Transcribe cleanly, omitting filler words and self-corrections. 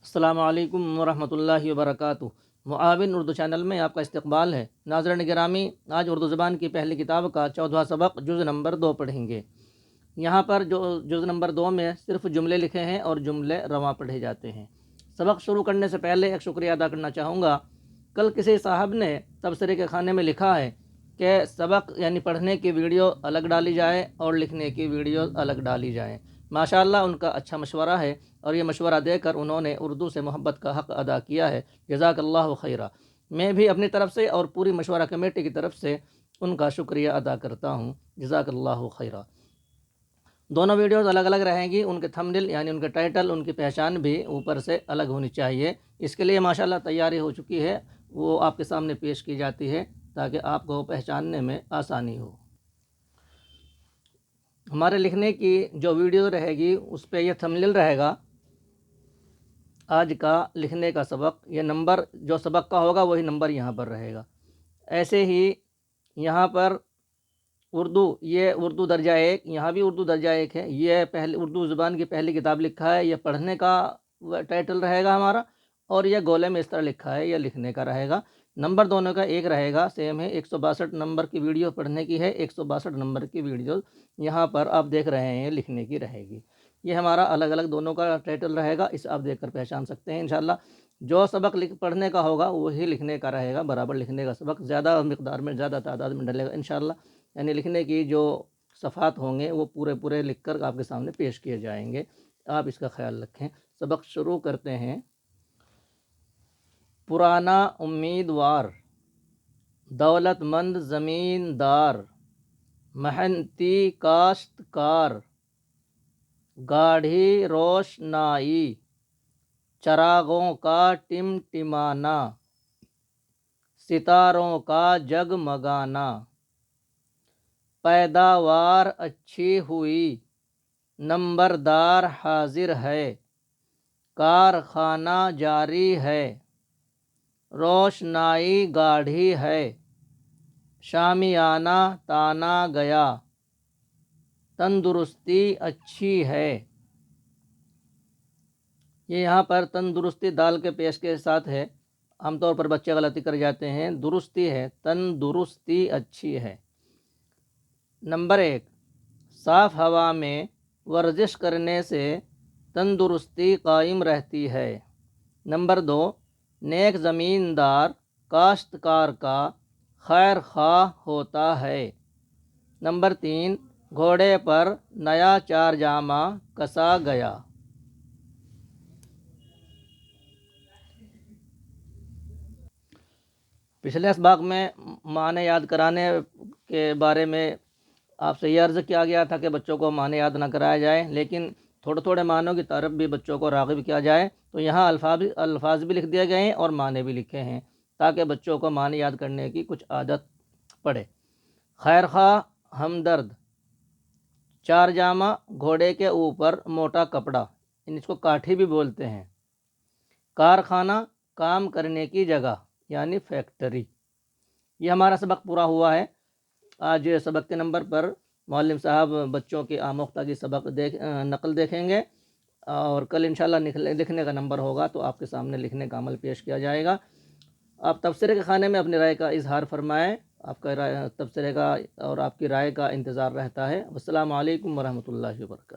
अस्सलामु अलैकुम वरहमतुल्लाहि वबरकातुहू। मुआविन उर्दू चैनल में आपका इस्तकबाल है। नाज़रीन गिरामी, आज उर्दू ज़बान की पहली किताब का 14वां सबक जुज़ नंबर 2 पढ़ेंगे। यहाँ पर जो जुज़ नंबर 2 में सिर्फ जुमले लिखे हैं और जुमले रवां पढ़े जाते हैं। सबक शुरू करने से पहले एक शुक्रिया अदा करना चाहूँगा। कल किसी साहब ने तबसरे के खाने में लिखा है कि सबक यानी पढ़ने की वीडियो अलग डाली जाए और लिखने की वीडियो अलग डाली जाए। माशाअल्लाह, उनका अच्छा मशवरा है और ये मशवरा देकर उन्होंने उर्दू से मोहब्बत का हक़ अदा किया है। जज़ाकल्लाहु खैरा। मैं भी अपनी तरफ से और पूरी मशवरा कमेटी की तरफ से उनका शुक्रिया अदा करता हूँ। जज़ाकल्लाहु खैरा। दोनों वीडियोज़ अलग अलग रहेंगी। उनके थंबनेल यानी उनके टाइटल, उनकी पहचान भी ऊपर से अलग होनी चाहिए। इसके लिए माशाअल्लाह तैयारी हो चुकी है, वो आपके सामने पेश की जाती है ताकि आपको पहचानने में आसानी हो। हमारे लिखने की जो वीडियो रहेगी उस पर यह थंबनेल रहेगा, आज का लिखने का सबक। ये नंबर जो सबक का होगा वही नंबर यहाँ पर रहेगा। ऐसे ही यहाँ पर ये उर्दू दर्जा 1, यहाँ भी उर्दू दर्जा 1 है। ये पहले उर्दू ज़ुबान की पहली किताब लिखा है, यह पढ़ने का टाइटल रहेगा हमारा, और यह गोले में इस तरह लिखा है, यह लिखने का रहेगा। नंबर दोनों का एक रहेगा, सेम है। 162 नंबर की वीडियो पढ़ने की है, 162 नंबर की वीडियो यहाँ पर आप देख रहे हैं लिखने की रहेगी। ये हमारा अलग अलग दोनों का टाइटल रहेगा, इसे आप देखकर पहचान सकते हैं इंशाल्लाह। जो सबक पढ़ने का होगा वही लिखने का रहेगा, बराबर लिखने का सबक ज़्यादा मकदार में, ज़्यादा तादाद में डलेगा इंशाल्लाह। यानी लिखने की जो सफ़ात होंगे वो पूरे पूरे लिख कर आपके सामने पेश किए जाएंगे। आप इसका ख्याल रखें। सबक शुरू करते हैं। पुराना उम्मीदवार, दौलतमंद ज़मींदार, मेहनती काश्तकार, गाढ़ी रोशनाई, चरागों का टिमटिमाना, सितारों का जगमगाना, पैदावार अच्छी हुई, नंबरदार हाजिर है, कारखाना जारी है, रोशनाई गाढ़ी है, शामियाना ताना गया, तंदुरुस्ती अच्छी है। ये यहाँ पर तंदुरुस्ती दाल के पेश के साथ है। आमतौर पर बच्चे गलती कर जाते हैं, दुरुस्ती है, तंदुरुस्ती अच्छी है। नंबर 1, साफ़ हवा में वर्जिश करने से तंदुरुस्ती कायम रहती है। नंबर 2, नेक ज़मींदार काश्तकार का खैर ख्वाह होता है। नंबर 3, घोड़े पर नया चारजामा कसा गया। पिछले इसबाक में माने याद कराने के बारे में आपसे यह अर्ज़ किया गया था कि बच्चों को माने याद ना कराया जाए, लेकिन थोड़े थोड़े मानों की तरफ भी बच्चों को राग़िब किया जाए। तो यहाँ अल्फाज भी लिख दिए गए हैं और माने भी लिखे हैं ताकि बच्चों को माने याद करने की कुछ आदत पड़े। खैर ख्वाह, हमदर्द, चारजामा घोड़े के ऊपर मोटा कपड़ा, इसको काठी भी बोलते हैं। कारखाना काम करने की जगह यानी फैक्ट्री। ये हमारा सबक पूरा हुआ है। आज सबक के नंबर पर मौलवी साहब बच्चों की आमोख्ता की सबक नकल देखेंगे और कल इंशाल्लाह लिखने का नंबर होगा तो आपके सामने लिखने का अमल पेश किया जाएगा। आप तबसरे के खाने में अपनी राय का इजहार फरमाएँ। आपका तबसरे का और आपकी राय का इंतज़ार रहता है। अस्सलामु अलैकुम वरहमतुल्लाहि वबरकातुहू।